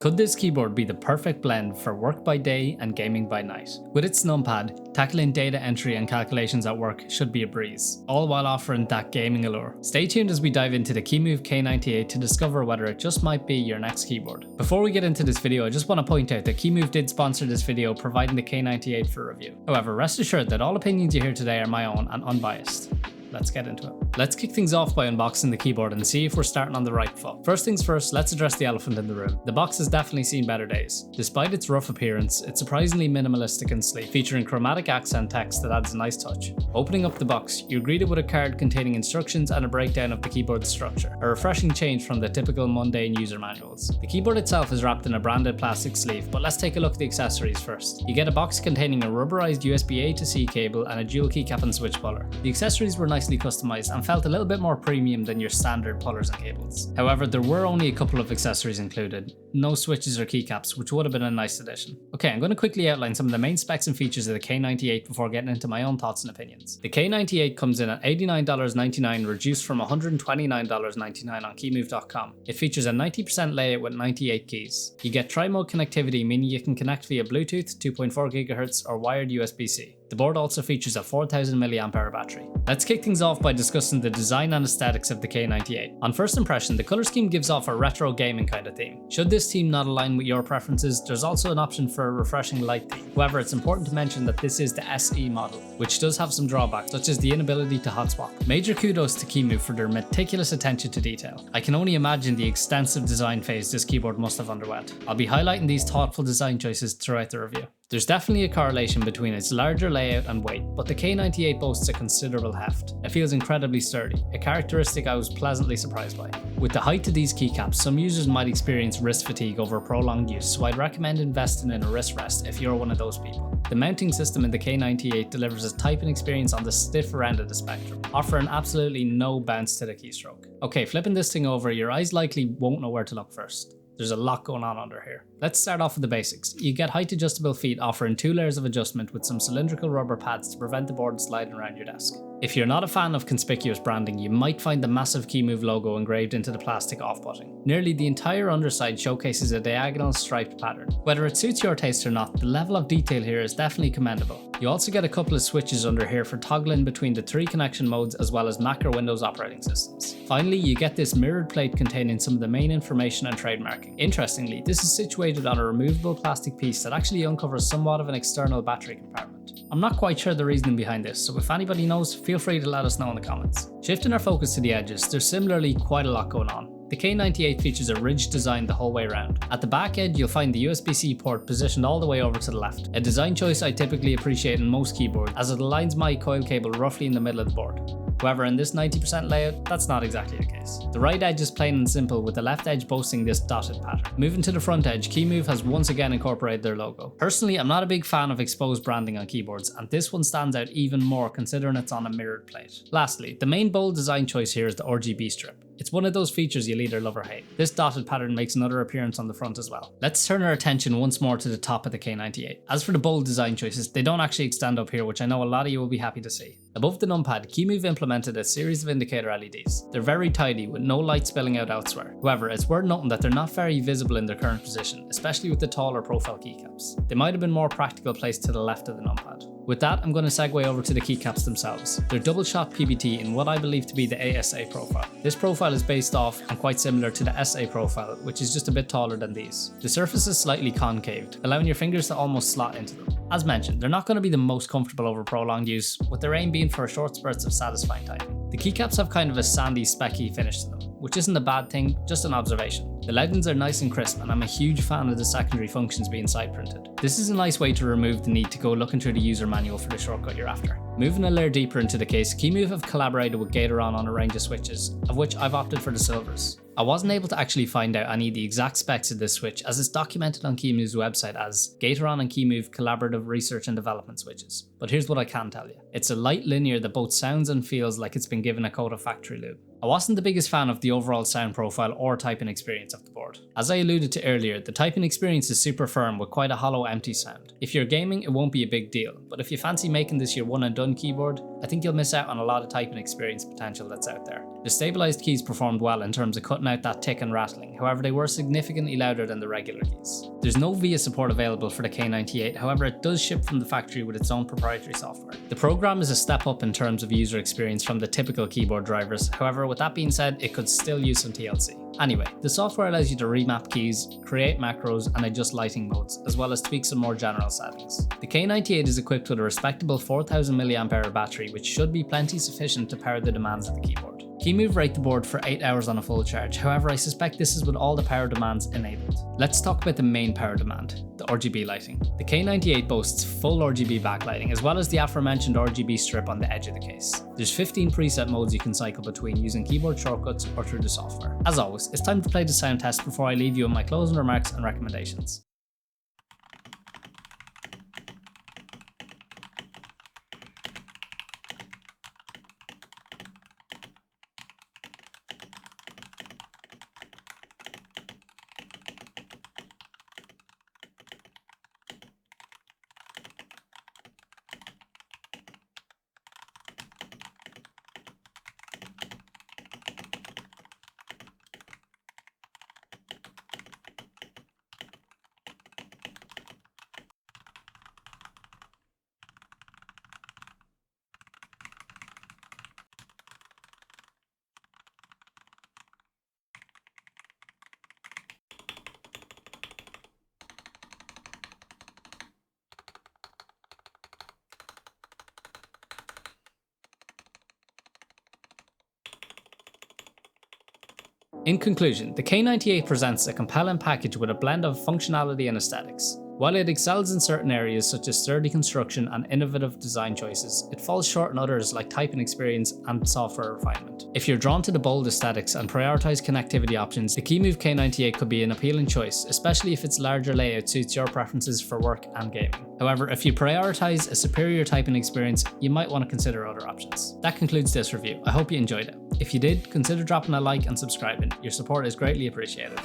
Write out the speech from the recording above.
Could this keyboard be the perfect blend for work by day and gaming by night? With its numpad, tackling data entry and calculations at work should be a breeze, all while offering that gaming allure. Stay tuned as we dive into the Kemove K98 to discover whether it just might be your next keyboard. Before we get into this video, I just want to point out that Kemove did sponsor this video, providing the K98 for review. However, rest assured that all opinions you hear today are my own and unbiased. Let's get into it. Let's kick things off by unboxing the keyboard and see if we're starting on the right foot. First things first, let's address the elephant in the room. The box has definitely seen better days. Despite its rough appearance, it's surprisingly minimalistic and sleek, featuring chromatic accent text that adds a nice touch. Opening up the box, you're greeted with a card containing instructions and a breakdown of the keyboard's structure, a refreshing change from the typical mundane user manuals. The keyboard itself is wrapped in a branded plastic sleeve, but let's take a look at the accessories first. You get a box containing a rubberized USB A to C cable and a dual keycap and switch puller. The accessories were nicely customized and felt a little bit more premium than your standard pullers and cables. However, there were only a couple of accessories included, no switches or keycaps, which would have been a nice addition. Okay, I'm going to quickly outline some of the main specs and features of the K98 before getting into my own thoughts and opinions. The K98 comes in at $89.99, reduced from $129.99 on Kemove.com. It features a 90% layout with 98 keys. You get tri-mode connectivity, meaning you can connect via Bluetooth, 2.4 GHz or wired USB-C. The board also features a 4000 mAh battery. Let's kick things off by discussing the design and aesthetics of the K98. On first impression, the colour scheme gives off a retro gaming kind of theme. Should this theme not align with your preferences, there's also an option for a refreshing light theme. However, it's important to mention that this is the SE model, which does have some drawbacks, such as the inability to hot swap. Major kudos to Kemove for their meticulous attention to detail. I can only imagine the extensive design phase this keyboard must have underwent. I'll be highlighting these thoughtful design choices throughout the review. There's definitely a correlation between its larger layout and weight, but the K98 boasts a considerable heft. It feels incredibly sturdy, a characteristic I was pleasantly surprised by. With the height of these keycaps, some users might experience wrist fatigue over prolonged use, so I'd recommend investing in a wrist rest if you're one of those people. The mounting system in the K98 delivers a typing experience on the stiffer end of the spectrum, offering absolutely no bounce to the keystroke. Okay, flipping this thing over, your eyes likely won't know where to look first. There's a lot going on under here. Let's start off with the basics. You get height adjustable feet offering 2 layers of adjustment with some cylindrical rubber pads to prevent the board sliding around your desk. If you're not a fan of conspicuous branding, you might find the massive Kemove logo engraved into the plastic off-putting. Nearly the entire underside showcases a diagonal striped pattern. Whether it suits your taste or not, the level of detail here is definitely commendable. You also get a couple of switches under here for toggling between the 3 connection modes as well as Mac or Windows operating systems. Finally, you get this mirrored plate containing some of the main information and trademarking. Interestingly, this is situated on a removable plastic piece that actually uncovers somewhat of an external battery compartment. I'm not quite sure the reasoning behind this, so if anybody knows, feel free to let us know in the comments. Shifting our focus to the edges, there's similarly quite a lot going on. The K98 features a ridged design the whole way around. At the back edge, you'll find the USB-C port positioned all the way over to the left, a design choice I typically appreciate in most keyboards as it aligns my coil cable roughly in the middle of the board. However, in this 90% layout, that's not exactly the case. The right edge is plain and simple, with the left edge boasting this dotted pattern. Moving to the front edge, Kemove has once again incorporated their logo. Personally, I'm not a big fan of exposed branding on keyboards, and this one stands out even more considering it's on a mirrored plate. Lastly, the main bold design choice here is the RGB strip. It's one of those features you'll either love or hate. This dotted pattern makes another appearance on the front as well. Let's turn our attention once more to the top of the K98. As for the bold design choices, they don't actually extend up here, which I know a lot of you will be happy to see. Above the numpad, Kemove implemented a series of indicator LEDs. They're very tidy, with no light spilling out elsewhere. However, it's worth noting that they're not very visible in their current position, especially with the taller profile keycaps. They might have been more practical placed to the left of the numpad. With that, I'm going to segue over to the keycaps themselves. They're double shot PBT in what I believe to be the ASA profile. This profile is based off and quite similar to the SA profile, which is just a bit taller than these. The surface is slightly concaved, allowing your fingers to almost slot into them. As mentioned, they're not going to be the most comfortable over prolonged use, with their aim being for short spurts of satisfying typing. The keycaps have kind of a sandy, specky finish to them, which isn't a bad thing, just an observation. The legends are nice and crisp, and I'm a huge fan of the secondary functions being side printed. This is a nice way to remove the need to go looking through the user manual for the shortcut you're after. Moving a layer deeper into the case, Kemove have collaborated with Gateron on a range of switches, of which I've opted for the silvers. I wasn't able to actually find out any of the exact specs of this switch, as it's documented on Kemove's website as Gateron and Kemove collaborative research and development switches. But here's what I can tell you. It's a light linear that both sounds and feels like it's been given a coat of factory lube. I wasn't the biggest fan of the overall sound profile or typing experience of the board. As I alluded to earlier, the typing experience is super firm with quite a hollow, empty sound. If you're gaming, it won't be a big deal, but if you fancy making this your one and done keyboard, I think you'll miss out on a lot of typing experience potential that's out there. The stabilized keys performed well in terms of cutting out that tick and rattling, however they were significantly louder than the regular keys. There's no VIA support available for the K98, however it does ship from the factory with its own proprietary software. The program is a step up in terms of user experience from the typical keyboard drivers, however with that being said, it could still use some TLC. Anyway, the software allows you to remap keys, create macros and adjust lighting modes, as well as tweak some more general settings. The K98 is equipped with a respectable 4000 mAh battery, which should be plenty sufficient to power the demands of the keyboard. Kemove rate the board for 8 hours on a full charge, however I suspect this is with all the power demands enabled. Let's talk about the main power demand, the RGB lighting. The K98 boasts full RGB backlighting as well as the aforementioned RGB strip on the edge of the case. There's 15 preset modes you can cycle between using keyboard shortcuts or through the software. As always, it's time to play the sound test before I leave you with my closing remarks and recommendations. In conclusion, the K98 presents a compelling package with a blend of functionality and aesthetics. While it excels in certain areas such as sturdy construction and innovative design choices, it falls short in others like typing experience and software refinement. If you're drawn to the bold aesthetics and prioritize connectivity options, the Kemove K98 could be an appealing choice, especially if its larger layout suits your preferences for work and gaming. However, if you prioritize a superior typing experience, you might want to consider other options. That concludes this review. I hope you enjoyed it. If you did, consider dropping a like and subscribing. Your support is greatly appreciated.